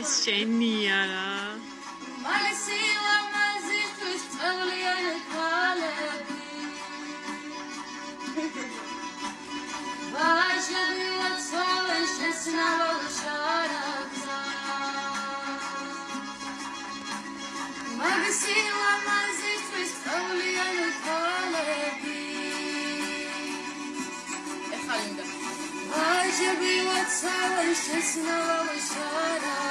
ეს შენია რა. მაგისილა მაზისთვის წავლიან ქალები. ვაჟები ლოცავენ შესნავალ შარაბზე. მაგისილა მაზისთვის წავლიან ქალები. ეხალინდა ვაჟები ლოცავენ შესნავალ შარაბზე.